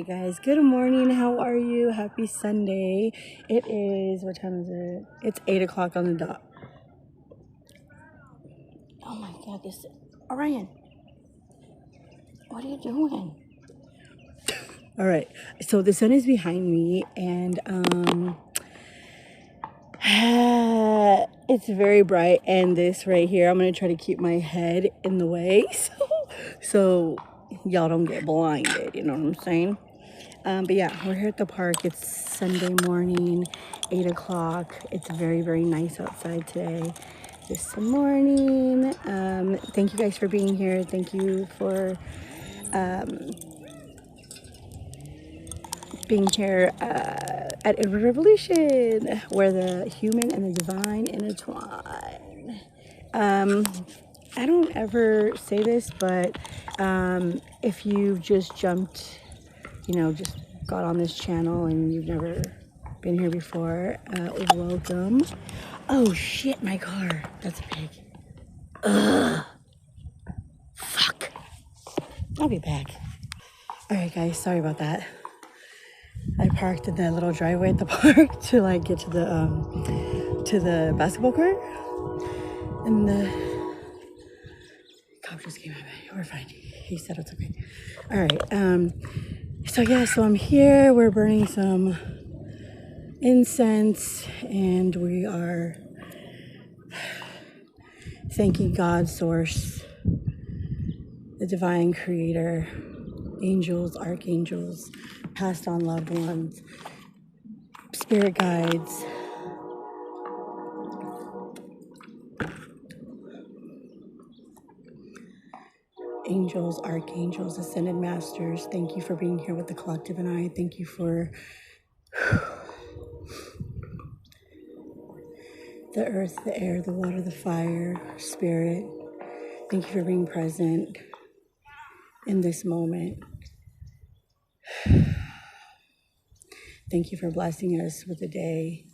right, guys. Good morning. How are you? Happy Sunday. It is, what time is it? It's 8 o'clock on the dot. Oh my God, this, Orion, what are you doing? All right, so the sun is behind me, and it's very bright, and this right here, I'm gonna try to keep my head in the way so y'all don't get blinded, you know what I'm saying? But yeah, we're here at the park. It's Sunday morning, 8 o'clock. It's very, very nice outside today. This morning. Thank you guys for being here. Thank you for being here at Inward Revolution, where the human and the divine intertwine. I don't ever say this, but if you've just jumped, just got on this channel and you've never been here before, welcome. Oh shit, my car. That's big. Ugh. Fuck. I'll be back. All right, guys, sorry about that. I parked in that little driveway at the park to get to the basketball court, and the cop just came at me. We're fine. He said it's okay. All right. So I'm here. We're burning some incense, and we are thanking God, Source, the divine creator, angels, archangels, passed on loved ones, spirit guides, angels, archangels, ascended masters. Thank you for being here with the collective and I. Thank you for the earth, the air, the water, the fire, spirit. Thank you for being present in this moment. Thank you for blessing us with a day,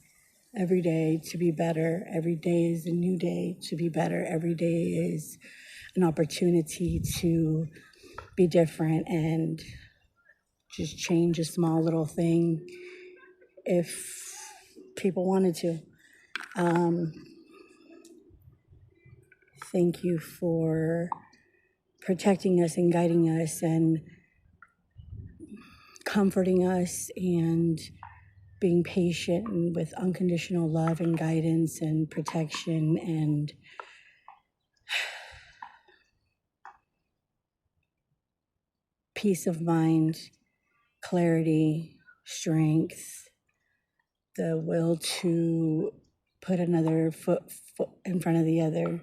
every day to be better. Every day is a new day to be better. Every day is an opportunity to be different and just change a small little thing if people wanted to. Thank you for protecting us and guiding us and comforting us and being patient and with unconditional love and guidance and protection and peace of mind, clarity, strength, the will to put another foot in front of the other.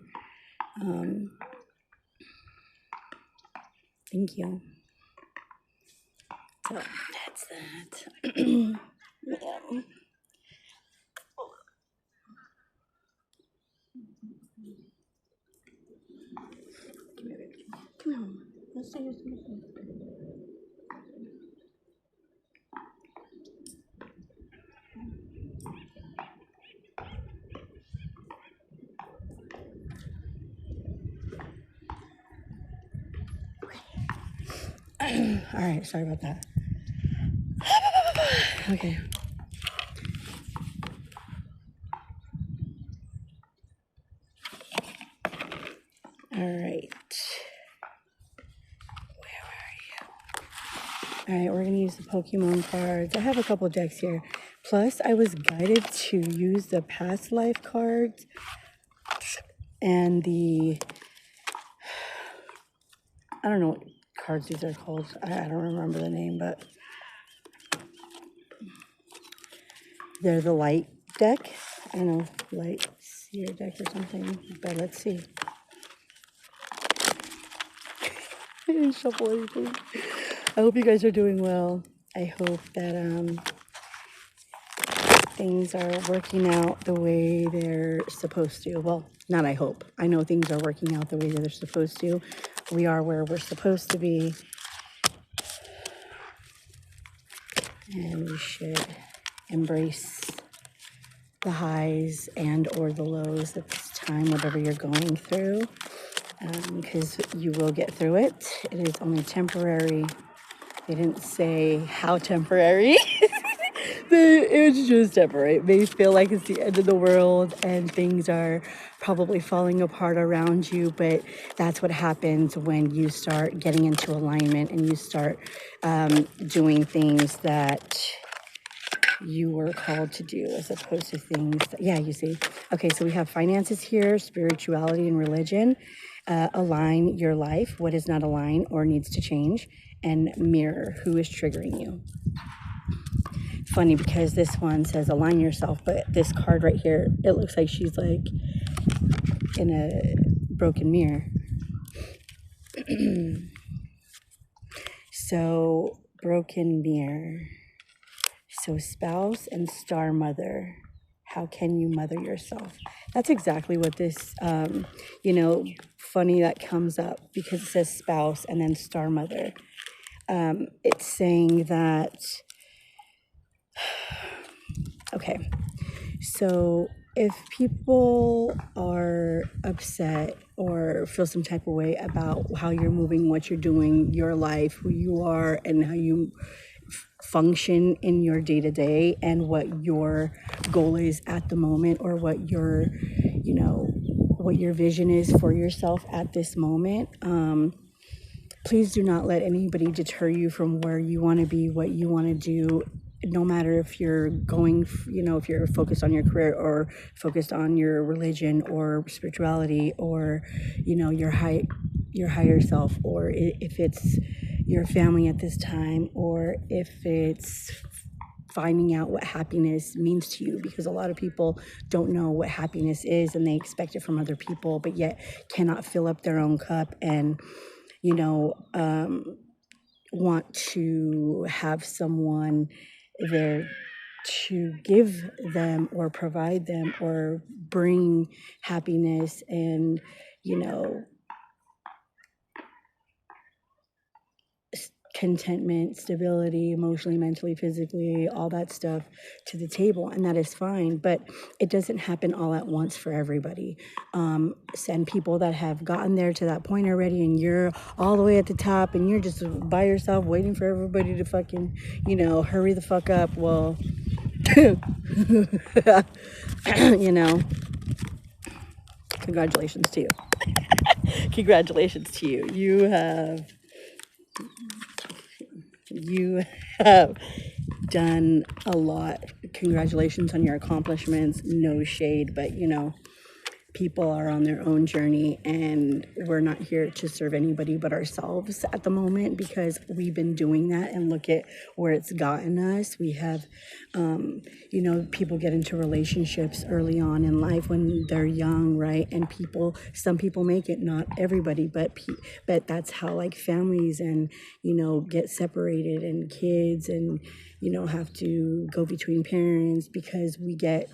Thank you. So that's that. Yeah. Come on, let's do this. All right, sorry about that. Okay. All right. Where are you? All right, we're going to use the Pokemon cards. I have a couple decks here. Plus, I was guided to use the past life cards and I don't know what cards these are called. I don't remember the name, but they're the light deck. I don't know, light seer deck or something, but let's see. I didn't shuffle anything. I hope you guys are doing well. I hope that things are working out the way they're supposed to. Well, not I hope. I know things are working out the way that they're supposed to. We are where we're supposed to be. And we should embrace the highs and or the lows at this time, whatever you're going through, because you will get through it. It is only temporary. They didn't say how temporary. It's just temporary. It may feel like it's the end of the world and things are probably falling apart around you, but that's what happens when you start getting into alignment and you start doing things that you were called to do as opposed to things that, yeah, you see. Okay, so we have finances here, spirituality and religion. Align your life, what is not aligned or needs to change, and mirror who is triggering you. Funny because this one says align yourself, but this card right here, it looks like she's like in a broken mirror. So broken mirror. So spouse and star mother. How can you mother yourself? That's exactly what this, funny that comes up because it says spouse and then star mother. It's saying that, okay, so if people are upset or feel some type of way about how you're moving, what you're doing, your life, who you are, and how you function in your day-to-day and what your goal is at the moment, or what your vision is for yourself at this moment, please do not let anybody deter you from where you want to be, what you want to do, no matter if you're going, if you're focused on your career or focused on your religion or spirituality, or your higher self, or if it's your family at this time, or if it's finding out what happiness means to you, because a lot of people don't know what happiness is and they expect it from other people, but yet cannot fill up their own cup and want to have someone there to give them or provide them or bring happiness and contentment, stability, emotionally, mentally, physically, all that stuff to the table, and that is fine, but it doesn't happen all at once for everybody. Send people that have gotten there to that point already, and you're all the way at the top, and you're just by yourself waiting for everybody to fucking, hurry the fuck up. Well, congratulations to you. Congratulations to you. You have done a lot. Congratulations on your accomplishments. No shade, but people are on their own journey, and we're not here to serve anybody but ourselves at the moment, because we've been doing that, and look at where it's gotten us. We have people get into relationships early on in life when they're young, right? And some people make it, not everybody, but that's how, like, families and get separated, and kids and have to go between parents because we get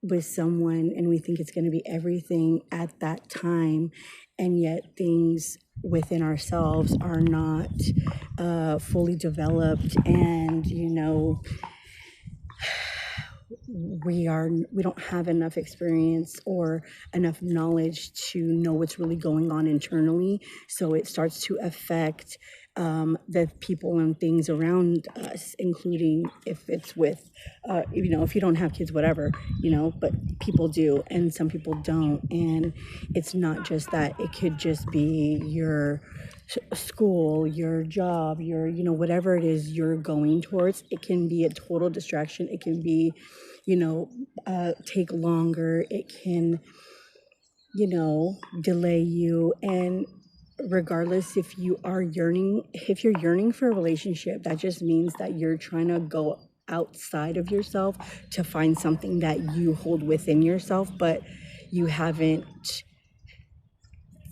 with someone and we think it's going to be everything at that time, and yet things within ourselves are not fully developed, and we don't have enough experience or enough knowledge to know what's really going on internally, so it starts to affect the people and things around us, including if it's with if you don't have kids, whatever, but people do and some people don't. And it's not just that, it could just be your school, your job, your whatever it is you're going towards. It can be a total distraction. It can be take longer. It can delay you. And regardless, if you're yearning for a relationship, that just means that you're trying to go outside of yourself to find something that you hold within yourself, but you haven't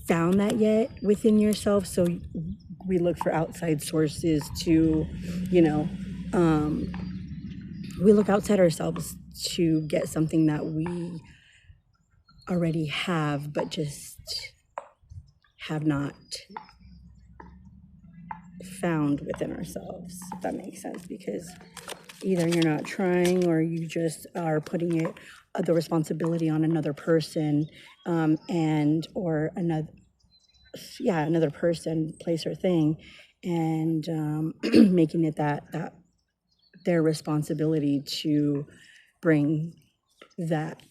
found that yet within yourself. So we look for outside sources to we look outside ourselves to get something that we already have, but just have not found within ourselves, if that makes sense. Because either you're not trying, or you just are putting the responsibility on another person, or another person, place, or thing, and making it that their responsibility to bring that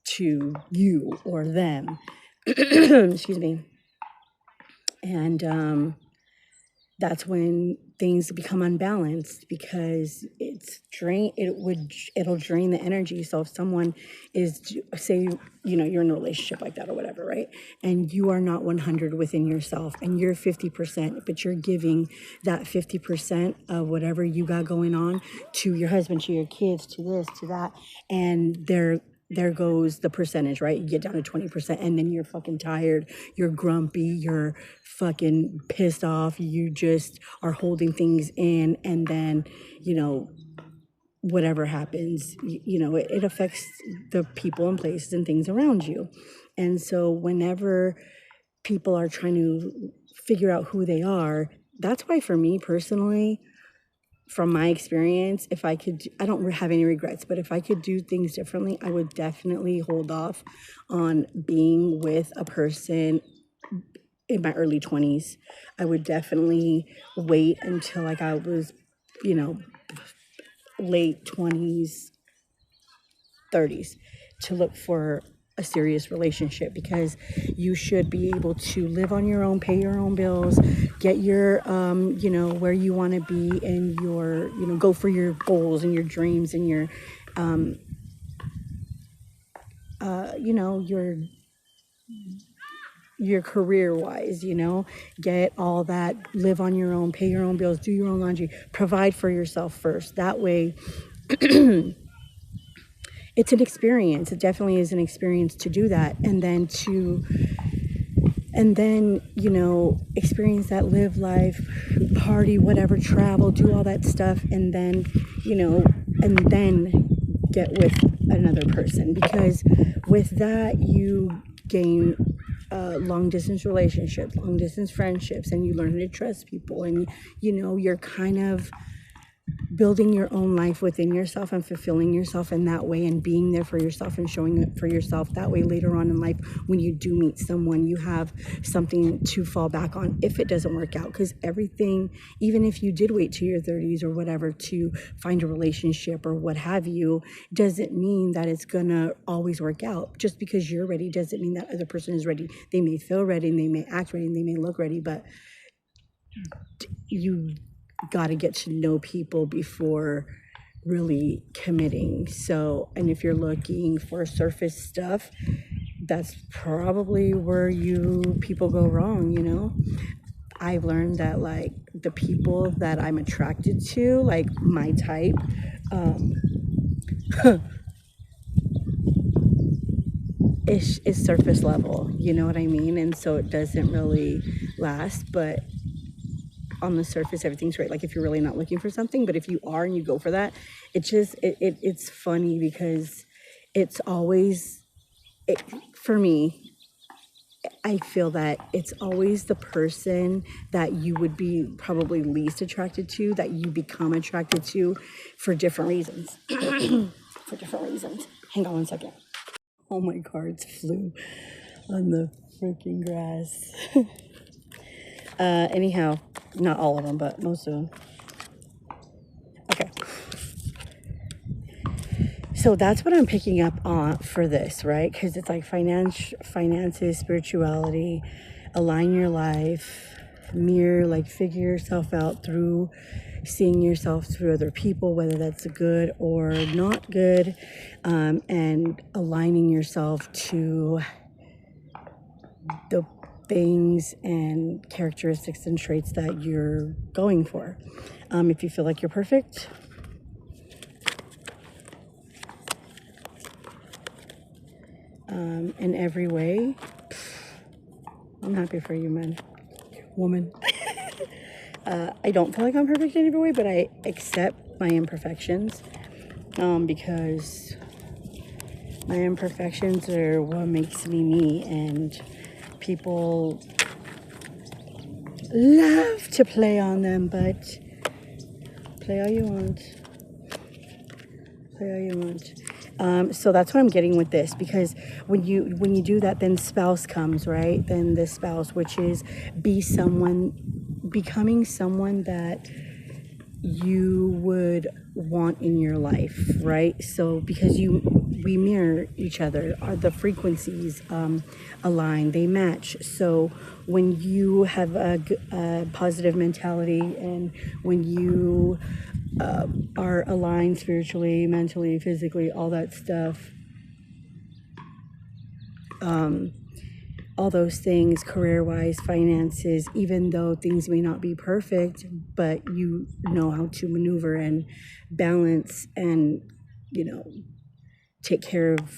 to you or them. Excuse me. And that's when things become unbalanced, because it'll drain the energy. So if someone is, say, you're in a relationship like that or whatever, right? And you are not 100 within yourself, and you're 50%, but you're giving that 50% of whatever you got going on to your husband, to your kids, to this, to that, and there goes the percentage, right? You get down to 20%, and then you're fucking tired, you're grumpy, you're fucking pissed off, you just are holding things in, and then, whatever happens, it affects the people and places and things around you. And so whenever people are trying to figure out who they are, that's why for me personally, from my experience, if I could, I don't have any regrets, but if I could do things differently, I would definitely hold off on being with a person in my early 20s. I would definitely wait until like I was, late 20s, 30s to look for a serious relationship, because you should be able to live on your own, pay your own bills, get your where you want to be, and your go for your goals and your dreams and your your career wise, get all that, live on your own, pay your own bills, do your own laundry, provide for yourself first. That way it's an experience. It definitely is an experience to do that. And then experience that, live life, party, whatever, travel, do all that stuff. And then, get with another person, because with that, you gain long distance relationships, long distance friendships, and you learn to trust people. And, you're kind of building your own life within yourself and fulfilling yourself in that way, and being there for yourself and showing up for yourself. That way, later on in life, when you do meet someone, you have something to fall back on if it doesn't work out. Because everything, even if you did wait to your 30s or whatever to find a relationship or what have you, doesn't mean that it's gonna always work out. Just because you're ready doesn't mean that other person is ready. They may feel ready, and they may act ready, and they may look ready, but you got to get to know people before really committing. So, and if you're looking for surface stuff, that's probably where people go wrong. I've learned that like the people that I'm attracted to, like my type, is surface level, you know what I mean? And so it doesn't really last, but on the surface, everything's great. Like if you're really not looking for something, but if you are and you go for that, it's funny, because it's always, for me, I feel that it's always the person that you would be probably least attracted to, that you become attracted to for different reasons. For different reasons. Hang on one second. All my cards flew on the freaking grass. Anyhow, not all of them, but most of them. Okay. So that's what I'm picking up on for this, right? Because it's like finances, spirituality, align your life, mirror, like figure yourself out through seeing yourself through other people, whether that's good or not good, and aligning yourself to the things and characteristics and traits that you're going for. If you feel like you're perfect, in every way, I'm happy for you, woman. I don't feel like I'm perfect in every way, but I accept my imperfections, because my imperfections are what makes me me, and people love to play on them, but play all you want. Play all you want. So that's what I'm getting with this, because when you do that, then spouse comes, right? Then the spouse, which is be someone becoming someone that you would want in your life, right? So because we mirror each other, the frequencies align, they match. So when you have a positive mentality, and when you are aligned spiritually, mentally, physically, all that stuff, all those things, career-wise, finances, even though things may not be perfect, but you know how to maneuver and balance and, take care of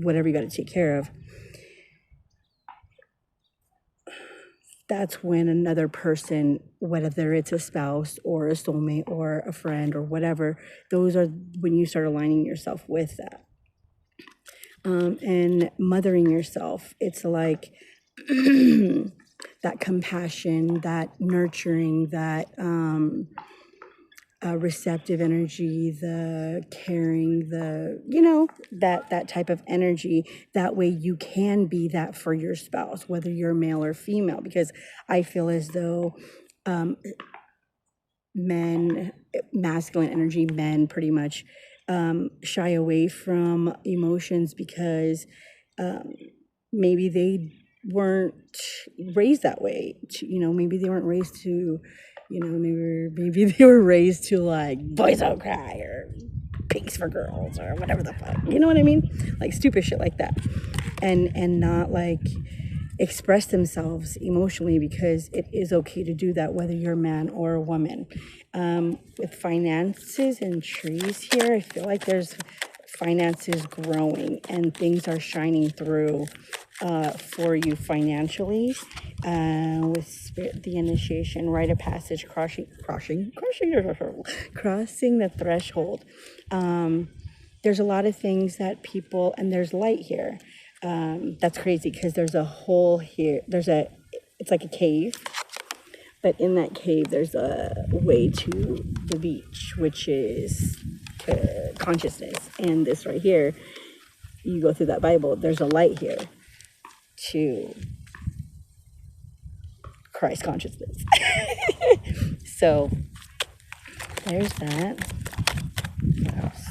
whatever you got to take care of. That's when another person, whether it's a spouse or a soulmate or a friend or whatever, those are when you start aligning yourself with that. And mothering yourself, it's like that compassion, that nurturing, that receptive energy, the caring, that type of energy. That way you can be that for your spouse, whether you're male or female, because I feel as though masculine energy, men pretty much shy away from emotions because maybe they weren't raised that way. Maybe they weren't raised to, maybe they were raised to like boys don't cry or pinks for girls or whatever the fuck. You know what I mean? Like stupid shit like that, and not like express themselves emotionally, because it is okay to do that whether you're a man or a woman. With finances and trees here, I feel like there's finances growing and things are shining through for you financially. With spirit, the initiation, rite of passage, crossing the threshold. There's a lot of things that people, and there's light here. That's crazy because there's a hole here. It's like a cave, but in that cave there's a way to the beach, which is consciousness. And this right here, you go through that Bible, there's a light here to Christ consciousness. So there's that. What else?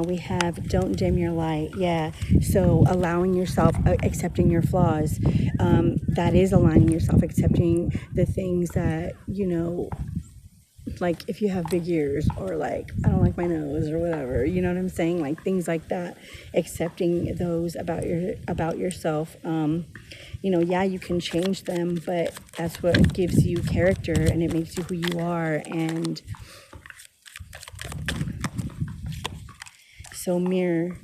We have don't dim your light. Yeah. So allowing yourself, accepting your flaws, that is aligning yourself, accepting the things that, like if you have big ears, or like, I don't like my nose or whatever, you know what I'm saying? Like things like that, accepting those about yourself. Yeah, you can change them, but that's what gives you character and it makes you who you are. And so mirror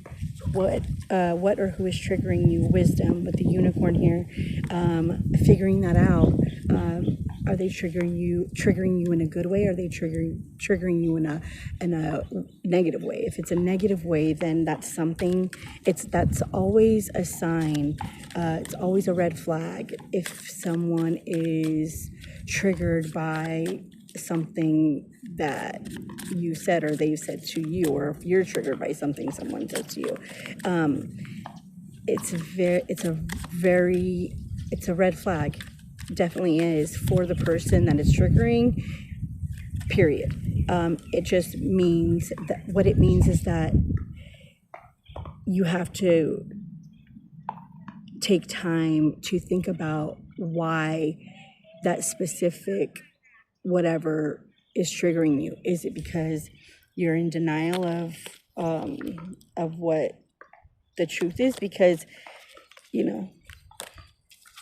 what or who is triggering you. Wisdom with the unicorn here, figuring that out. Are they triggering you in a good way? Or are they triggering you in a negative way? If it's a negative way, then that's always a sign. It's always a red flag if someone is triggered by something that you said or they said to you, or if you're triggered by something someone said to you. It's a red flag. Definitely is, for the person that is triggering, period. It just means that what it means is that you have to take time to think about why that specific whatever is triggering you. Is it because you're in denial of what the truth is? Because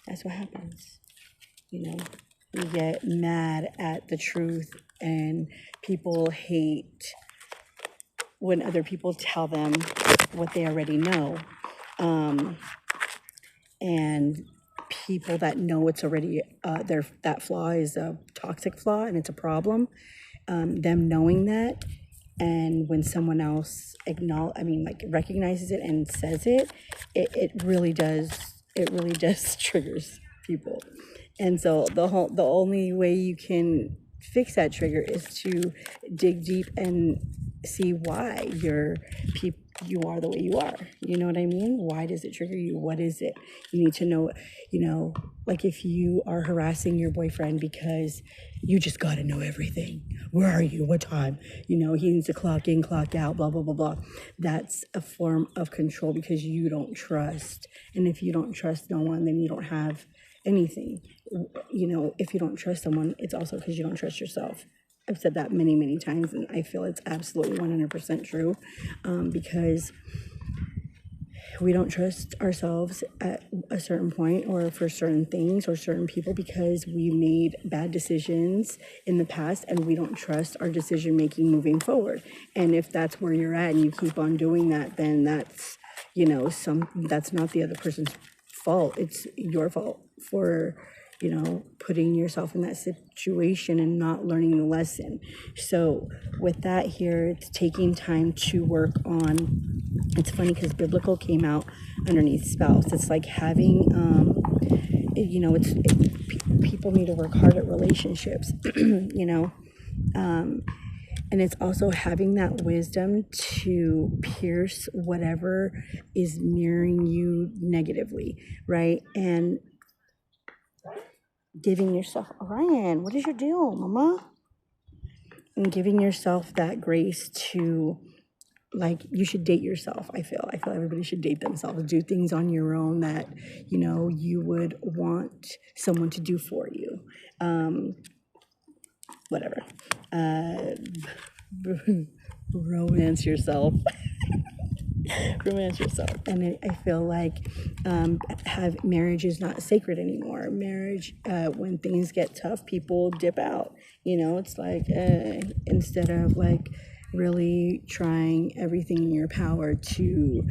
that's what happens. You get mad at the truth, and people hate when other people tell them what they already know. And people that know it's already that flaw is a toxic flaw and it's a problem. Them knowing that, and when someone else recognizes it and says it, it really does triggers people. And so the only way you can fix that trigger is to dig deep and see why you are the way you are. You know what I mean? Why does it trigger you? What is it? You need to know, like if you are harassing your boyfriend because you just got to know everything. Where are you? What time? He needs to clock in, clock out, blah, blah, blah, blah. That's a form of control because you don't trust. And if you don't trust no one, then you don't have anything. If you don't trust someone, it's also because you don't trust yourself. I've said that many, many times, and I feel it's absolutely 100% true, because we don't trust ourselves at a certain point or for certain things or certain people because we made bad decisions in the past and we don't trust our decision making moving forward. And if that's where you're at and you keep on doing that, then that's, that's not the other person's fault. It's your fault for putting yourself in that situation and not learning the lesson. So with that here, it's taking time to work on, it's funny because biblical came out underneath spouse. It's like having, people need to work hard at relationships, and it's also having that wisdom to pierce whatever is mirroring you negatively, right? And giving yourself, Ryan, what is your deal, mama? And giving yourself that grace to, like, you should date yourself. I feel everybody should date themselves, do things on your own that, you would want someone to do for you. Whatever. Romance yourself. Romance yourself. And I feel like marriage is not sacred anymore. Marriage, when things get tough, people dip out. It's like instead of like really trying everything in your power to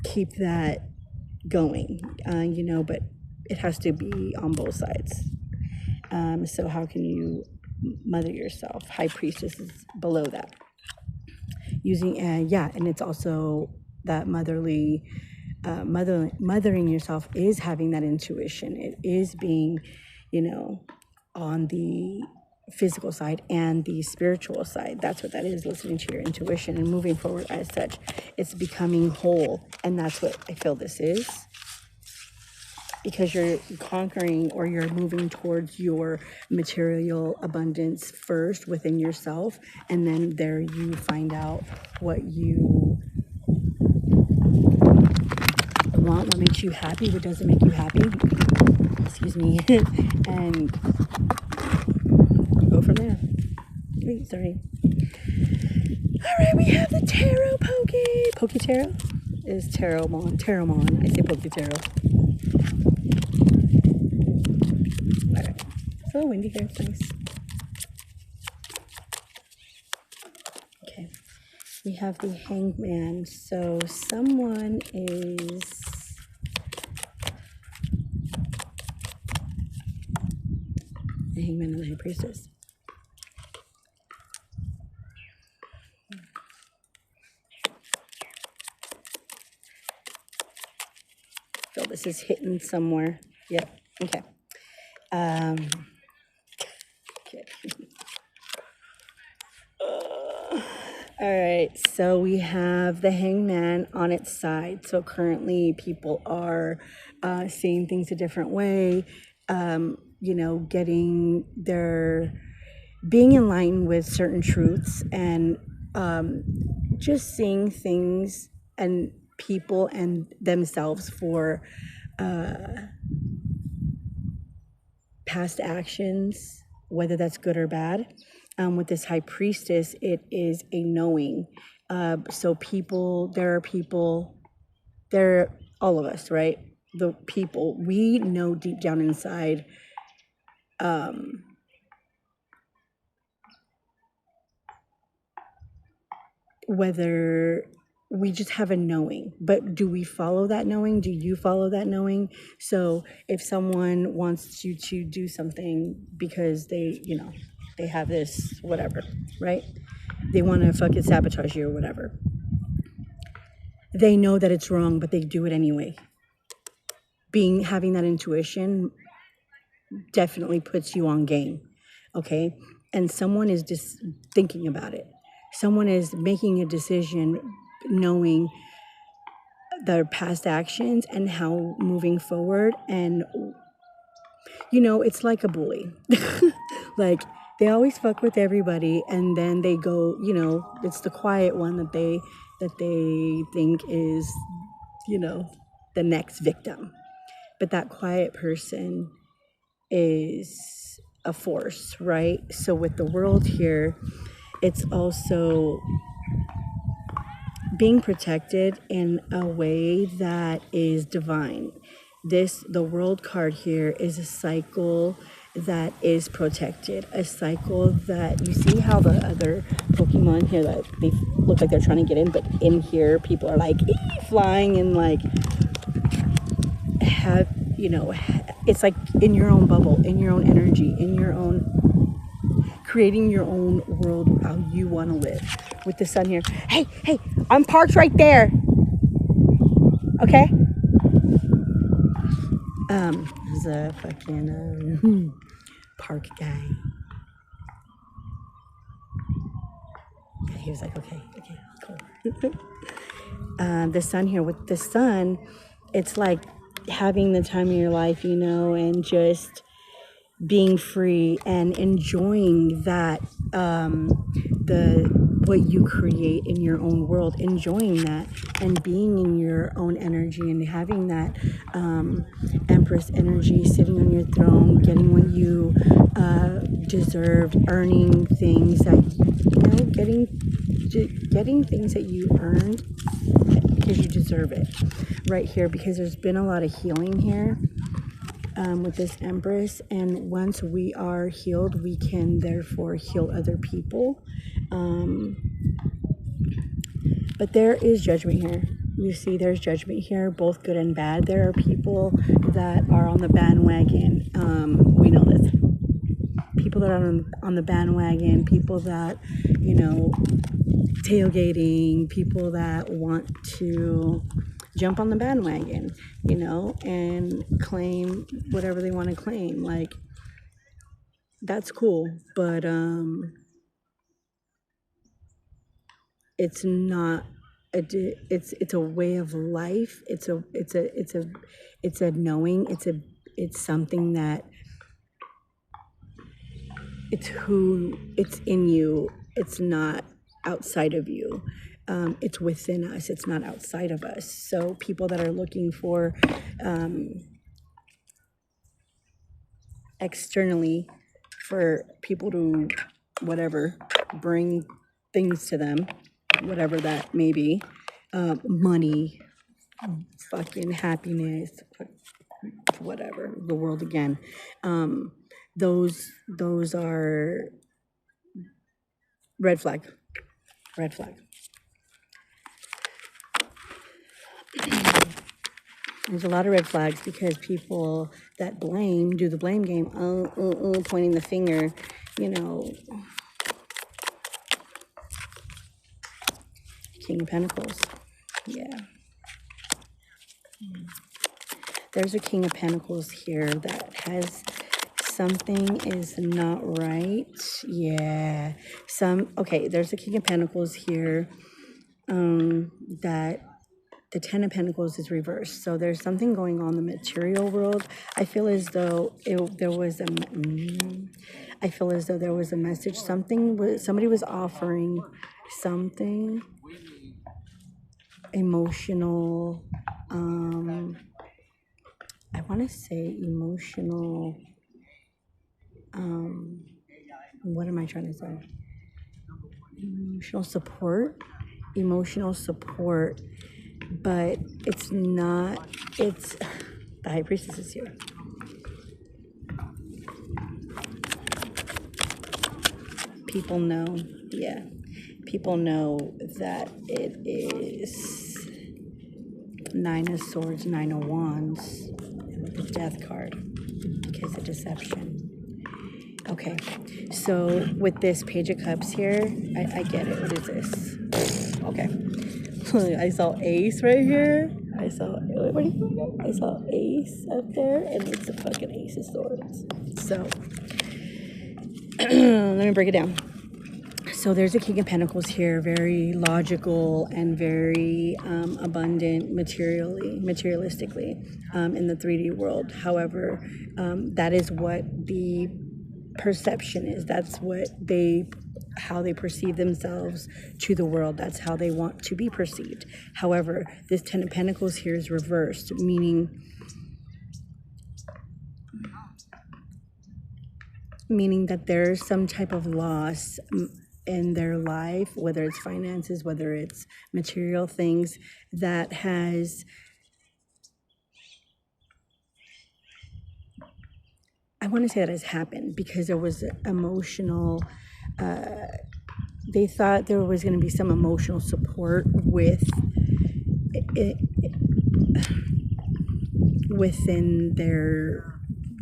keep that going, but it has to be on both sides. So how can you mother yourself? High priestess is below that. Using, and it's also that mothering yourself is having that intuition. It is being, on the physical side and the spiritual side. That's what that is, listening to your intuition and moving forward as such. It's becoming whole, and that's what I feel this is. Because you're conquering or you're moving towards your material abundance first within yourself, and then there you find out what you want, what makes you happy, what doesn't make you happy, excuse me, and go from there. Wait, sorry. All right, we have the tarot Pokey tarot is Tarotmon. I say Pokey tarot. Alright, it's a little windy here, it's nice. Okay, we have the Hangman. So someone is the Hangman and the High Priestess. So this is hitting somewhere. Yep, okay. Okay. All right, so we have the Hangman on its side. So currently people are seeing things a different way, getting being in line with certain truths and just seeing things and people and themselves for past actions, whether that's good or bad. With this High Priestess, it is a knowing. So they're all of us, right? The people, we know deep down inside whether we just have a knowing, but do we follow that knowing? Do you follow that knowing? So if someone wants you to do something because they have this whatever, right? They want to fucking sabotage you or whatever. They know that it's wrong, but they do it anyway. Having that intuition definitely puts you on game, okay? And someone is just thinking about it. someone is making a decision knowing their past actions and how moving forward. And it's like a bully. Like, they always fuck with everybody, and then they go, it's the quiet one that they think is, the next victim. But that quiet person is a force, right? So with the world here, it's also being protected in a way that is divine. The world card here is a cycle that is protected, a cycle that, you see how the other Pokemon here, that they look like they're trying to get in, but in here people are like flying and like have, it's like in your own bubble, in your own energy, in your own, creating your own world how you want to live. With the sun here, hey, I'm parked right there, okay? There's a fucking park guy. He was like, okay, cool. The sun here, with the sun, it's like having the time of your life, and just being free and enjoying that, what you create in your own world, enjoying that and being in your own energy and having that Empress energy, sitting on your throne, getting what you deserve, earning things that, getting things that you earned because you deserve it right here, because there's been a lot of healing here. With this Empress, and once we are healed, we can therefore heal other people. But there is judgment here. You see, there's judgment here, both good and bad. There are people that are on the bandwagon. We know this. People that are on the bandwagon, people that, tailgating, people that want to jump on the bandwagon, and claim whatever they want to claim. Like, that's cool, but it's not it's a way of life. It's a knowing. It's something that, it's in you. It's not outside of you. It's within us. It's not outside of us. So people that are looking for externally, for people to whatever, bring things to them, whatever that may be, money, fucking happiness, whatever, the world again, those are red flag. There's a lot of red flags, because people that do the blame game, pointing the finger, King of Pentacles. Yeah. There's a King of Pentacles here that has something is not right. Yeah. There's a King of Pentacles here that the Ten of Pentacles is reversed. So there's something going on in the material world. I feel as though there was a message. Somebody was offering something emotional. I want to say emotional. What am I trying to say? Emotional support. But it's not, the High Priestess is here. People know that it is Nine of Swords, Nine of Wands, with the Death card, because of deception. Okay, so with this Page of Cups here, I get it. What is this? Okay. I saw Ace right here. I saw Ace up there, and it's a fucking Ace of Swords. So let me break it down. So there's a King of Pentacles here, very logical and very abundant materialistically in the 3D world. However, that is what the perception is. That's how they perceive themselves to the world. That's how they want to be perceived. However, this Ten of Pentacles here is reversed, meaning that there's some type of loss in their life, whether it's finances, whether it's material things, that has, I want to say that has happened because there was emotional, they thought there was going to be some emotional support within their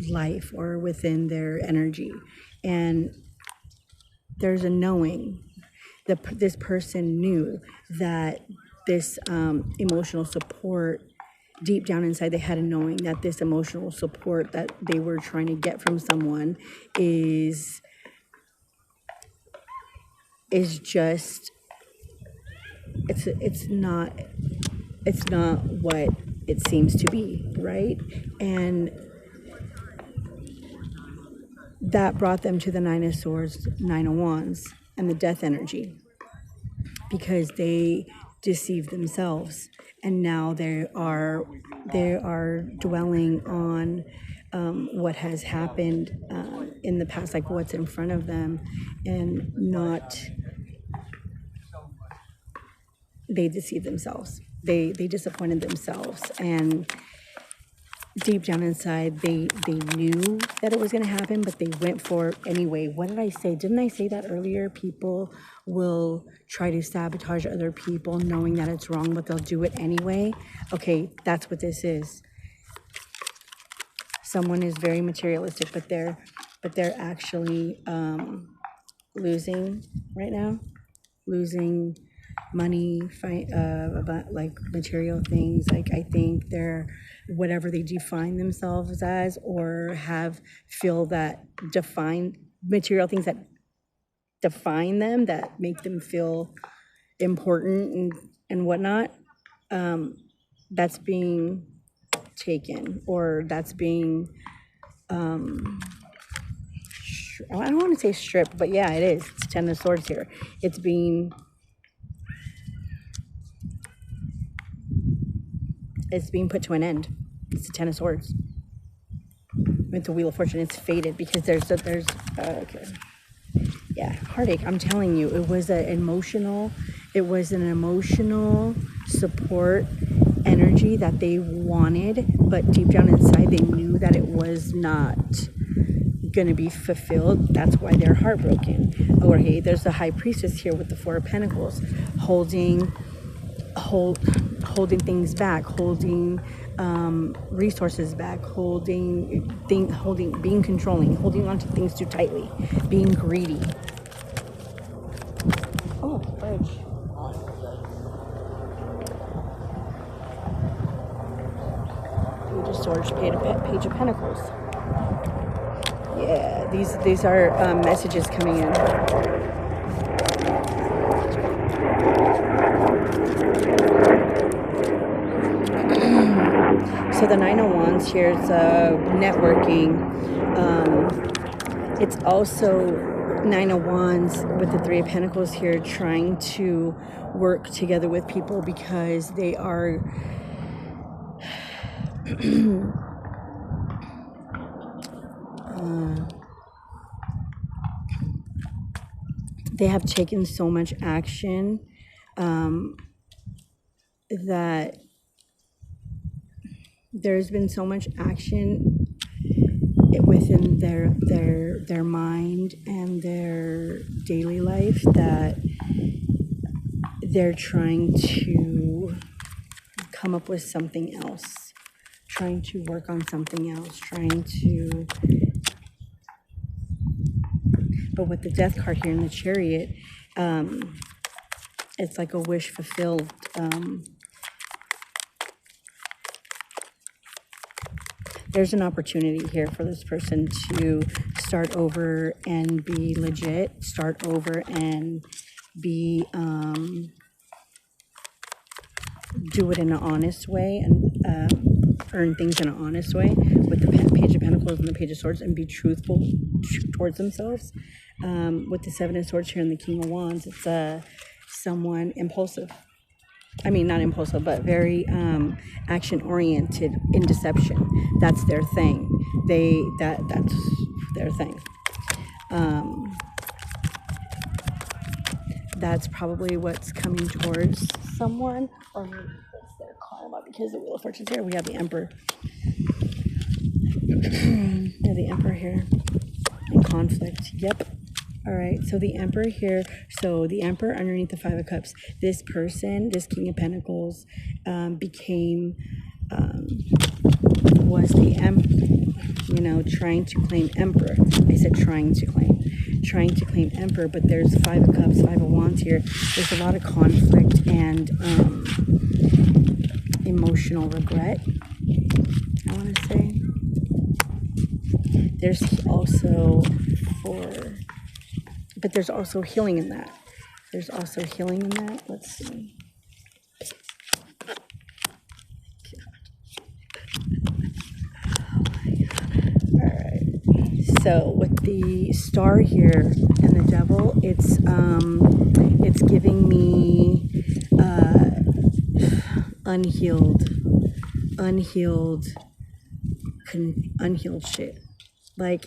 life or within their energy. And there's a knowing. This person knew that this emotional support, deep down inside, they had a knowing that this emotional support that they were trying to get from someone is just, it's not what it seems to be, right? And that brought them to the Nine of Swords, Nine of Wands, and the death energy, because they deceived themselves, and now they are dwelling on what has happened in the past, like what's in front of them, and not, they deceived themselves. They disappointed themselves, and deep down inside, they knew that it was going to happen, but they went for it anyway. What did I say? Didn't I say that earlier? People will try to sabotage other people knowing that it's wrong, but they'll do it anyway. Okay, that's what this is. Someone is very materialistic, but they're actually losing right now, losing money, about like material things. Like, I think they're, whatever they define themselves as, or feel that define material things that define them, that make them feel important and whatnot, that's being taken, or that's being, I don't want to say stripped, but yeah, it is. It's Ten of Swords here. It's being put to an end. It's the Ten of Swords. With the Wheel of Fortune, it's faded because okay. Yeah, heartache. I'm telling you, it was an emotional support energy that they wanted, but deep down inside, they knew that it was not going to be fulfilled. That's why they're heartbroken. Or hey, there's the High Priestess here with the Four of Pentacles, holding things back, holding resources back, being controlling, holding on to things too tightly, being greedy. Oh, fudge. Page of Swords, Page of Pentacles. Yeah, these are messages coming in. So the Nine of Wands here is networking. It's also Nine of Wands with the Three of Pentacles here, trying to work together with people because they are they have taken so much action that there's been so much action within their mind and their daily life that they're trying to come up with something else, trying to work on something else, but with the Death card here in the Chariot, it's like a wish fulfilled. There's an opportunity here for this person to start over and be legit, start over and be do it in an honest way, and earn things in an honest way with the Page of Pentacles and the Page of Swords, and be truthful towards themselves. With the Seven of Swords here and the King of Wands, it's someone impulsive. I mean, not impulsive, but very action-oriented in deception. That's their thing. That's their thing. That's probably what's coming towards someone, or maybe it's their karma, because the Wheel of Fortune's here. We have the Emperor. We have the Emperor here in conflict. Yep. All right, so the Emperor here. So the Emperor underneath the Five of Cups. This person, this King of Pentacles, was the trying to claim Emperor. I said trying to claim Emperor, but there's Five of Cups, Five of Wands here. There's a lot of conflict and emotional regret, I want to say. There's also there's also healing in that. Let's see. So with the Star here and the Devil, it's giving me unhealed shit. Like,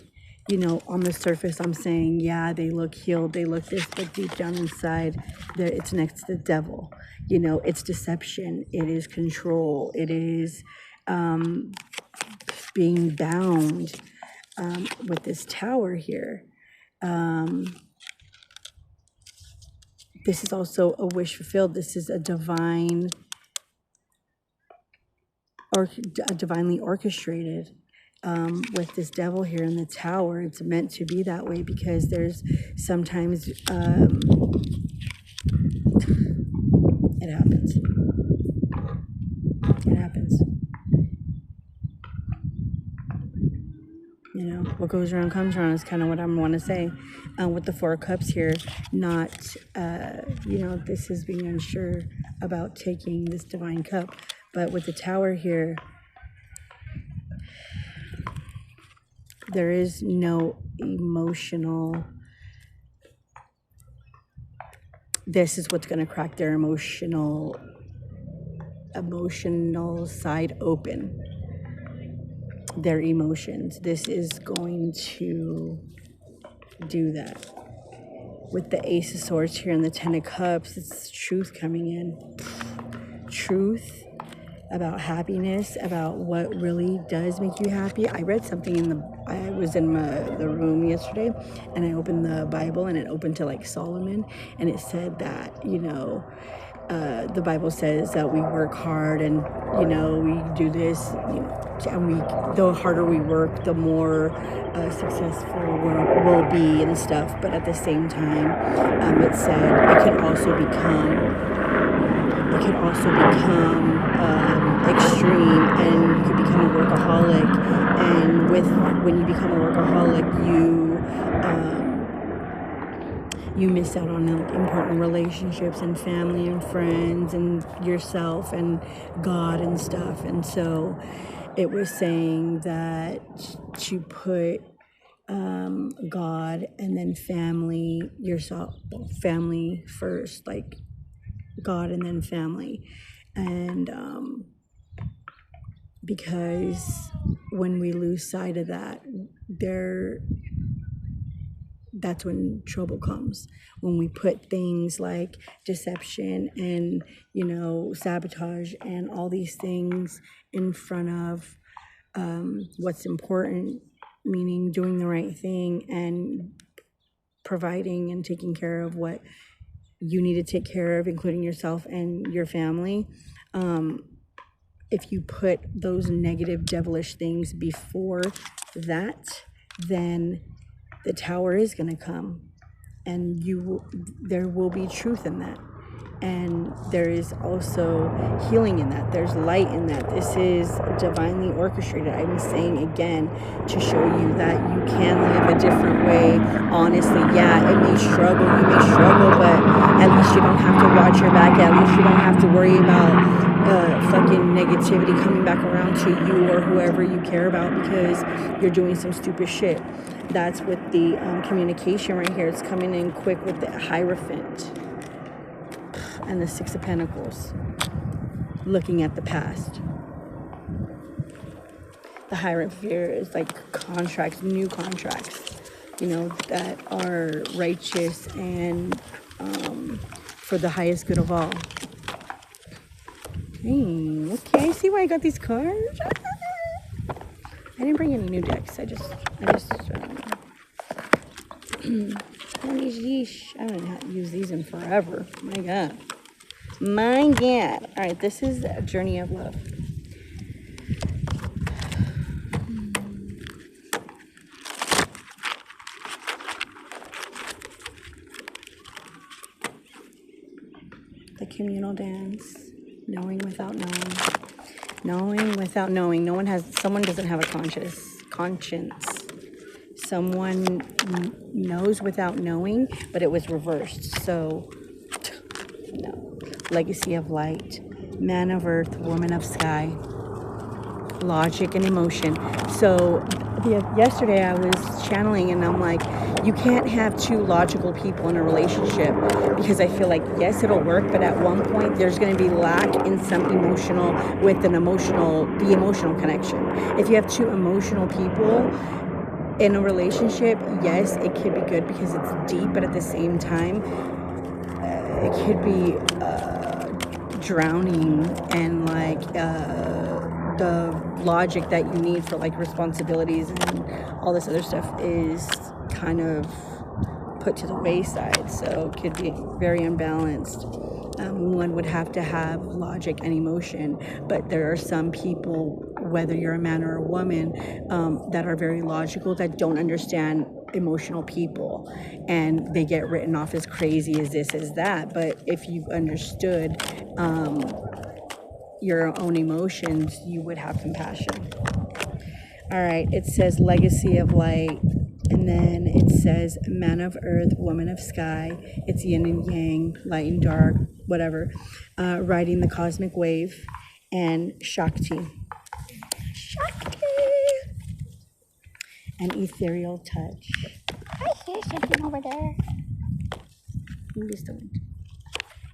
on the surface, I'm saying, yeah, they look healed, they look this, but deep down inside, it's next to the devil. It's deception, it is control, it is being bound. With this Tower here, this is also a wish fulfilled. This is a divinely orchestrated. With this Devil here in the Tower, it's meant to be that way, because there's sometimes it happens. What goes around comes around is kind of what I want to say. With the Four of Cups here, not, this is being unsure about taking this divine cup. But with the Tower here, there is no emotional. This is what's going to crack their emotional side open. Their emotions. This is going to do that. With the Ace of Swords here and the Ten of Cups, it's truth coming in. Truth about happiness, about what really does make you happy. I read something I was in the room yesterday, and I opened the Bible, and it opened to like Solomon, and it said that, the Bible says that we work hard, and we do this, and the harder we work, the more successful we'll be and stuff. But at the same time, it said it can also become extreme, and you could become a workaholic. And when you become a workaholic, you miss out on important relationships and family and friends and yourself and God and stuff. And so it was saying that to put God and then family, family first, like God and then family. And because when we lose sight of that, that's when trouble comes. When we put things like deception and, sabotage and all these things in front of what's important, meaning doing the right thing and providing and taking care of what you need to take care of, including yourself and your family. If you put those negative, devilish things before that, then the Tower is going to come, and there will be truth in that. And there is also healing in that. There's light in that. This is divinely orchestrated. I'm saying again to show you that you can live a different way. Honestly, yeah, it may struggle. You may struggle, but at least you don't have to watch your back. At least you don't have to worry about fucking negativity coming back around to you or whoever you care about because you're doing some stupid shit. That's with the communication right here. It's coming in quick with the Hierophant and the Six of Pentacles, looking at the past. The Hierophant here is like contracts, new contracts, you know, that are righteous and for the highest good of all. Okay, see why I got these cards? I didn't bring any new decks. I just I haven't used these in forever. My God. My God. All right, this is a journey of love. The communal dance. Knowing without knowing. Knowing without knowing. Someone doesn't have a conscience. Someone knows without knowing, but it was reversed. So, no. Legacy of light. Man of earth, woman of sky. Logic and emotion. So, yesterday I was channeling and I'm like, you can't have two logical people in a relationship because I feel like, yes, it'll work, but at one point there's going to be lack in some emotional with the emotional connection. If you have two emotional people in a relationship, yes, it could be good because it's deep, but at the same time, it could be drowning and like the logic that you need for like responsibilities and all this other stuff is kind of put to the wayside. So it could be very unbalanced. One would have to have logic and emotion, but there are some people, whether you're a man or a woman, that are very logical, that don't understand emotional people, and they get written off as crazy, as this, as that. But if you've understood your own emotions, you would have compassion. All right, it says legacy of light, and then it says man of earth, woman of sky. It's yin and yang, light and dark, whatever. Riding the cosmic wave, and Shakti. An ethereal touch. I hear something over there. Maybe it's the wind.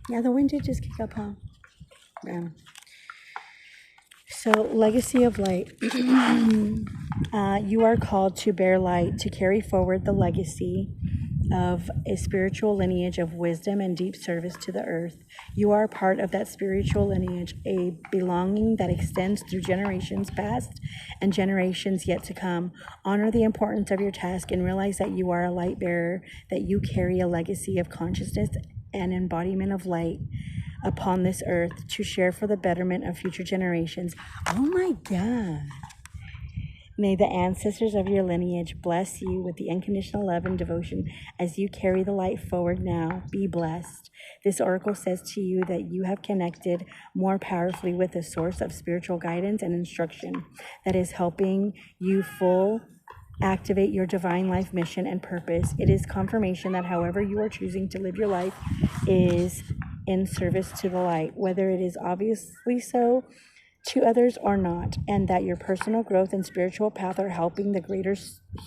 Yeah, the wind did just kick up, huh? Yeah. So, legacy of light. You are called to bear light, to carry forward the legacy of a spiritual lineage of wisdom and deep service to the earth. You are part of that spiritual lineage, a belonging that extends through generations past and generations yet to come. Honor the importance of your task and realize that you are a light bearer, that you carry a legacy of consciousness and embodiment of light upon this earth to share for the betterment of future generations. Oh my God. May the ancestors of your lineage bless you with the unconditional love and devotion as you carry the light forward now. Be blessed. This oracle says to you that you have connected more powerfully with a source of spiritual guidance and instruction that is helping you activate your divine life mission and purpose. It is confirmation that however you are choosing to live your life is in service to the light, whether it is obviously so to others or not, and that your personal growth and spiritual path are helping the greater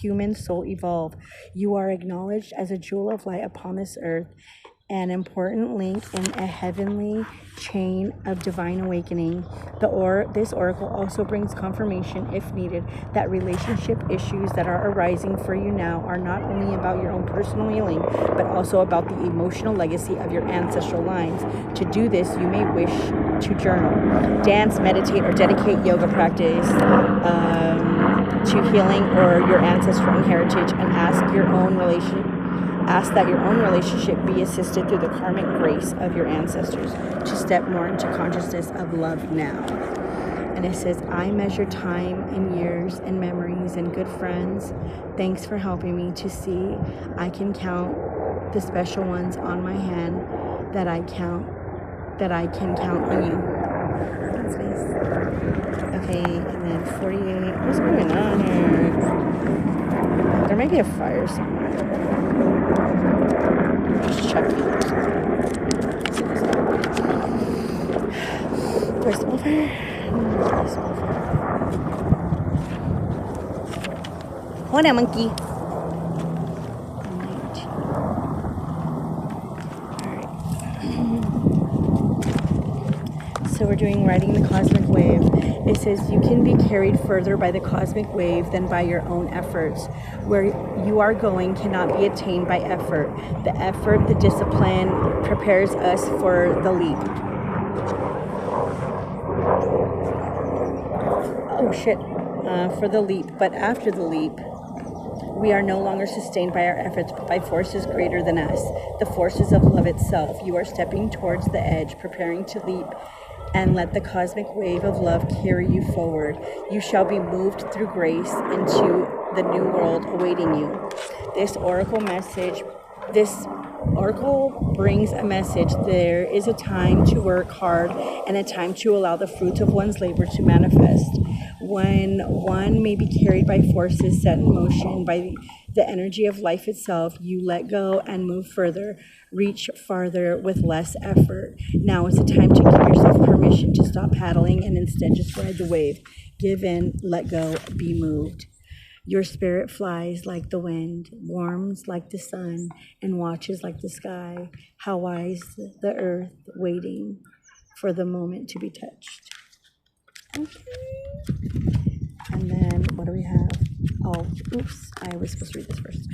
human soul evolve. You are acknowledged as a jewel of light upon this earth, an important link in a heavenly chain of divine awakening. This oracle also brings confirmation, if needed, that relationship issues that are arising for you now are not only about your own personal healing, but also about the emotional legacy of your ancestral lines. To do this, you may wish to journal, dance, meditate, or dedicate yoga practice to healing or your ancestral heritage, and ask that your own relationship be assisted through the karmic grace of your ancestors to step more into consciousness of love now. And it says, I measure time in years and memories and good friends. Thanks for helping me to see I can count the special ones on my hand, that I count that I can count on you. That's nice. Okay, and then 48. What's going on here? There might be a fire somewhere. Just checking. Do I smell fire? I smell fire. Hold on, monkey. So we're doing riding the cosmic wave. It says you can be carried further by the cosmic wave than by your own efforts. Where you are going cannot be attained by effort. The effort, the discipline prepares us for the leap. Oh shit. For the leap. But after the leap, we are no longer sustained by our efforts, but by forces greater than us, the forces of love itself. You are stepping towards the edge, preparing to leap, and let the cosmic wave of love carry you forward. You shall be moved through grace into the new world awaiting you. This oracle brings a message. There is a time to work hard and a time to allow the fruits of one's labor to manifest. When one may be carried by forces set in motion by the energy of life itself, you let go and move further, reach farther with less effort. Now is the time to give yourself permission to stop paddling and instead just ride the wave. Give in, let go, be moved. Your spirit flies like the wind, warms like the sun, and watches like the sky. How wise the earth, waiting for the moment to be touched. Okay. And then what do we have? Oh, oops, I was supposed to read this first.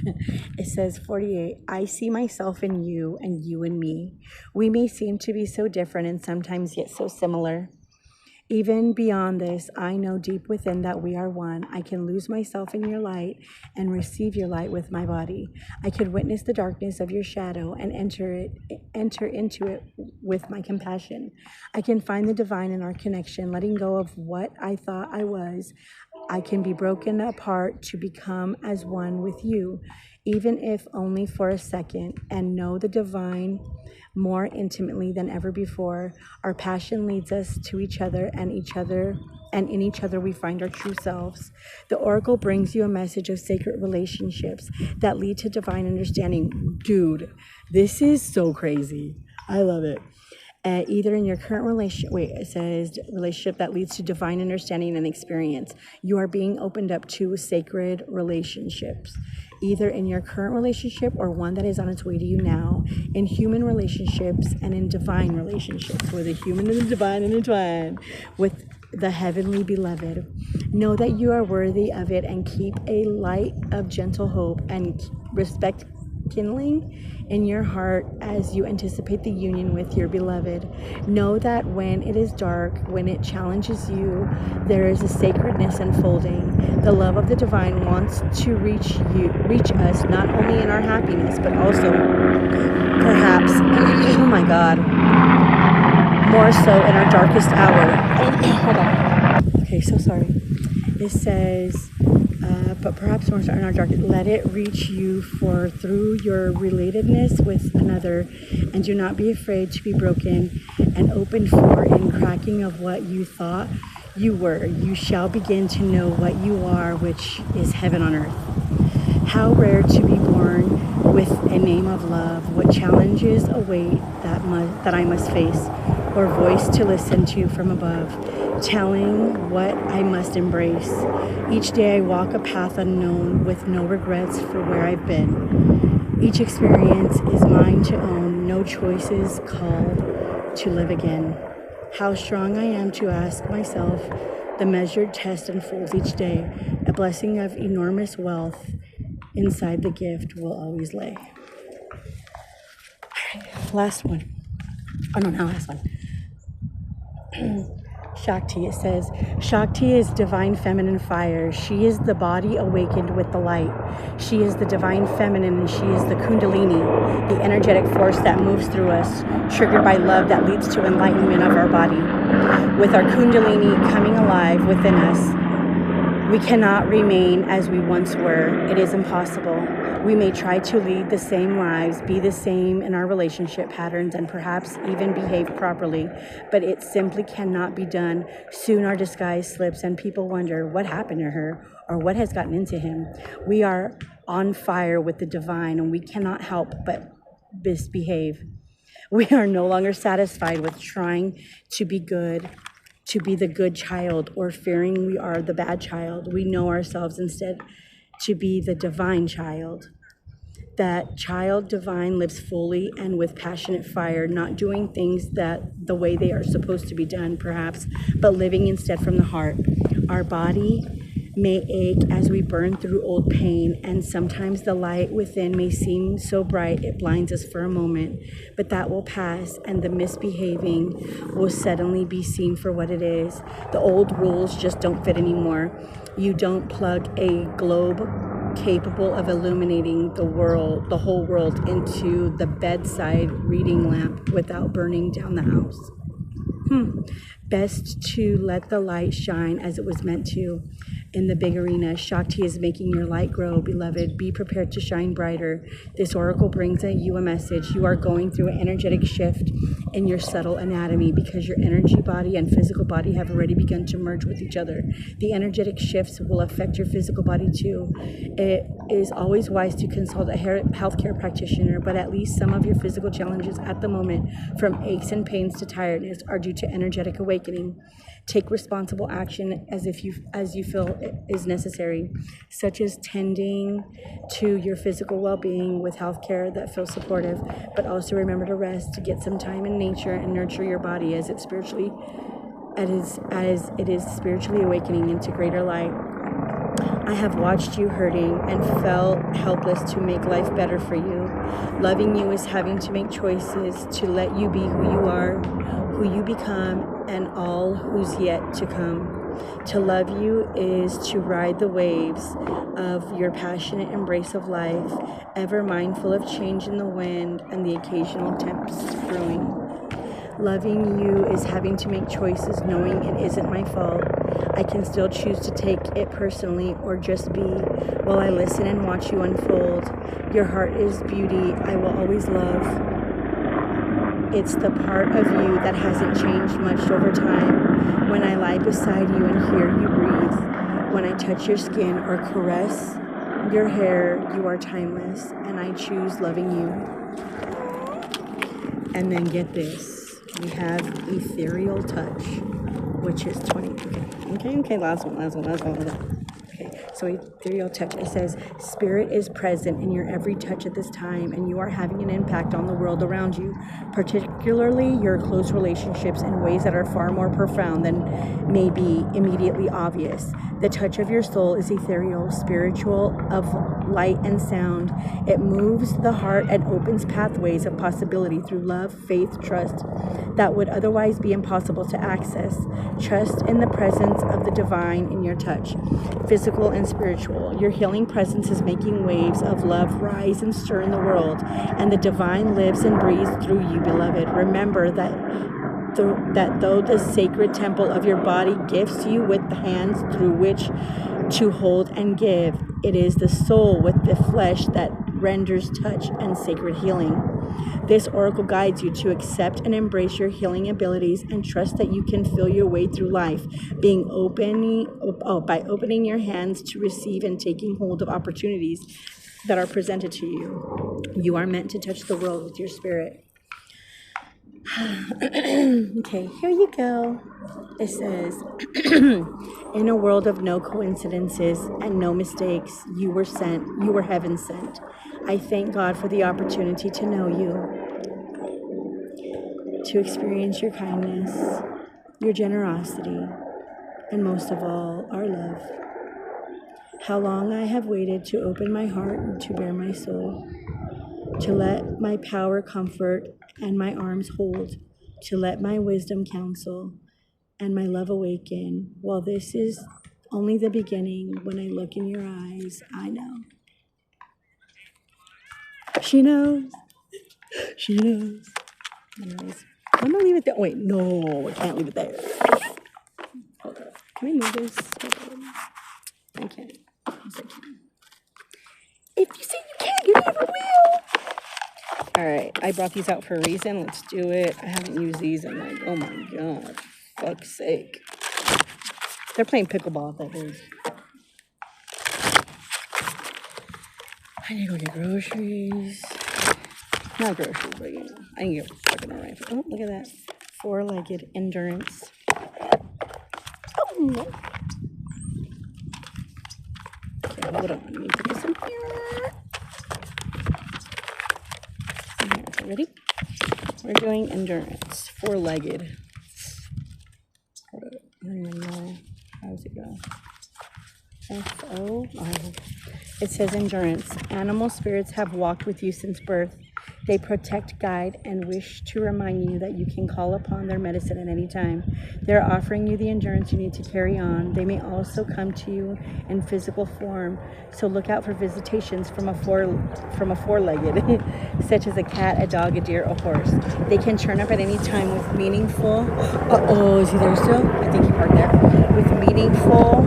It says 48, I see myself in you and you in me. We may seem to be so different and sometimes yet so similar. Even beyond this, I know deep within that we are one. I can lose myself in your light and receive your light with my body. I could witness the darkness of your shadow and enter into it with my compassion. I can find the divine in our connection, letting go of what I thought I was. I can be broken apart to become as one with you, even if only for a second, and know the divine more intimately than ever before. Our passion leads us to each other, and in each other we find our true selves. The oracle brings you a message of sacred relationships that lead to divine understanding. Dude, this is so crazy. I love it. Either in your current it says relationship that leads to divine understanding and experience. You are being opened up to sacred relationships, either in your current relationship or one that is on its way to you now, in human relationships and in divine relationships, where the human and the divine intertwine with the heavenly beloved. Know that you are worthy of it and keep a light of gentle hope and respect kindling in your heart as you anticipate the union with your beloved. Know that when it is dark, when it challenges you, there is a sacredness unfolding. The love of the divine wants to reach us not only in our happiness, but also perhaps, oh my God, more so in our darkest hour. Hold on. Okay, so sorry. It says, but perhaps more so in our darkest. Let it reach you through your relatedness with another, and do not be afraid to be broken and opened for in cracking of what you thought you were. You shall begin to know what you are, which is heaven on earth. How rare to be born with a name of love. What challenges await that I must face, or voice to listen to from above, telling what I must embrace. Each day I walk a path unknown with no regrets for where I've been. Each experience is mine to own, no choices called to live again. How strong I am to ask myself, the measured test unfolds each day. A blessing of enormous wealth inside the gift will always lay. All right, last one. Oh no, not last one. Shakti, it says, Shakti is divine feminine fire. She is the body awakened with the light. She is the divine feminine, and she is the kundalini, the energetic force that moves through us, triggered by love that leads to enlightenment of our body. With our kundalini coming alive within us, we cannot remain as we once were. It is impossible. We may try to lead the same lives, be the same in our relationship patterns, and perhaps even behave properly, but it simply cannot be done. Soon our disguise slips and people wonder what happened to her or what has gotten into him. We are on fire with the divine and we cannot help but misbehave. We are no longer satisfied with trying to be good, to be the good child, or fearing we are the bad child. We know ourselves instead to be the divine child. That child divine lives fully and with passionate fire, not doing things that the way they are supposed to be done, perhaps, but living instead from the heart. Our body may ache as we burn through old pain, and sometimes the light within may seem so bright it blinds us for a moment, but that will pass and the misbehaving will suddenly be seen for what it is. The old rules just don't fit anymore. You don't plug a globe capable of illuminating the whole world, into the bedside reading lamp without burning down the house. Best to let the light shine as it was meant to. In the big arena, Shakti is making your light grow, beloved. Be prepared to shine brighter. This oracle brings you a message. You are going through an energetic shift in your subtle anatomy because your energy body and physical body have already begun to merge with each other. The energetic shifts will affect your physical body too. It is always wise to consult a healthcare practitioner, but at least some of your physical challenges at the moment, from aches and pains to tiredness, are due to energetic awakening. Take responsible action as you feel is necessary, such as tending to your physical well-being with healthcare that feels supportive, but also remember to rest, to get some time in nature and nurture your body as it is spiritually awakening into greater light. I have watched you hurting and felt helpless to make life better for you. Loving you is having to make choices to let you be who you are, who you become, and all who's yet to come. To love you is to ride the waves of your passionate embrace of life, ever mindful of change in the wind and the occasional tempest brewing. Loving you is having to make choices knowing it isn't my fault. I can still choose to take it personally or just be while I listen and watch you unfold. Your heart is beauty I will always love. It's the part of you that hasn't changed much over time. When I lie beside you and hear you breathe, when I touch your skin or caress your hair, you are timeless, and I choose loving you. And then get this. We have ethereal touch, which is 20. Okay, last one. Okay, so ethereal touch, it says, spirit is present in your every touch at this time, and you are having an impact on the world around you, particularly your close relationships, in ways that are far more profound than may be immediately obvious. The touch of your soul is ethereal, spiritual, of light and sound. It moves the heart and opens pathways of possibility through love, faith, trust that would otherwise be impossible to access. Trust in the presence of the divine in your touch, physical and spiritual. Your healing presence is making waves of love rise and stir in the world, and the divine lives and breathes through you, beloved. Remember that though the sacred temple of your body gifts you with the hands through which to hold and give, it is the soul with the flesh that renders touch and sacred healing. This oracle guides you to accept and embrace your healing abilities and trust that you can feel your way through life, by opening your hands to receive and taking hold of opportunities that are presented to you. You are meant to touch the world with your spirit. Okay, here you go. It says, in a world of no coincidences and no mistakes, you were heaven sent. I thank God for the opportunity to know you, to experience your kindness, your generosity, and most of all, our love. How long I have waited to open my heart to bear my soul, to let my power comfort and my arms hold, to let my wisdom counsel and my love awaken. While this is only the beginning, when I look in your eyes, I know. She knows. She knows. Anyways, I'm gonna leave it there. Wait, no, I can't leave it there. Hold on. Can I move this? Hold on. I can't. Yes, I can. If you say you can. All right, I brought these out for a reason. Let's do it. I haven't used these in like, oh my God, fuck's sake. They're playing pickleball, that is. I need to go get groceries. Not groceries, but you know, I need to get fucking alright. Oh, look at that. 4-legged endurance. Oh no. Okay, hold on. Let me put this in here. Okay, ready? We're doing endurance. 4-legged. Hold up. I don't even know. How does it go? F-O? Oh. It says endurance. Animal spirits have walked with you since birth. They protect, guide, and wish to remind you that you can call upon their medicine at any time. They're offering you the endurance you need to carry on. They may also come to you in physical form, so look out for visitations from a four-legged, such as a cat, a dog, a deer, a horse. They can turn up at any time with meaningful. Is he there still? I think he parked there. With meaningful.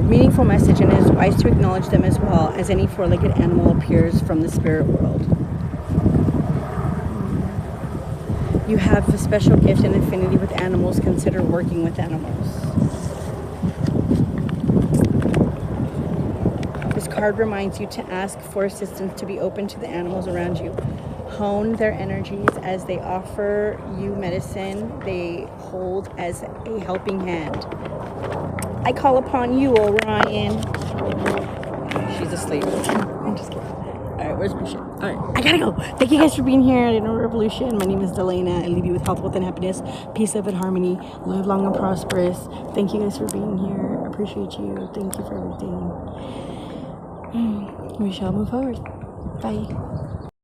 Meaningful message, and it is wise to acknowledge them as well as any 4-legged animal appears from the spirit world. You have a special gift and affinity with animals. Consider working with animals. This card reminds you to ask for assistance, to be open to the animals around you. Hone their energies as they offer you medicine they hold as a helping hand. I call upon you, Orion. She's asleep. I'm just kidding. Alright, where's my shit? Alright, I gotta go. Thank you guys for being here at Inner Revolution. My name is Delana. I leave you with health, wealth, and happiness, peace, love, and harmony. Live long and prosperous. Thank you guys for being here. I appreciate you. Thank you for everything. We shall move forward. Bye.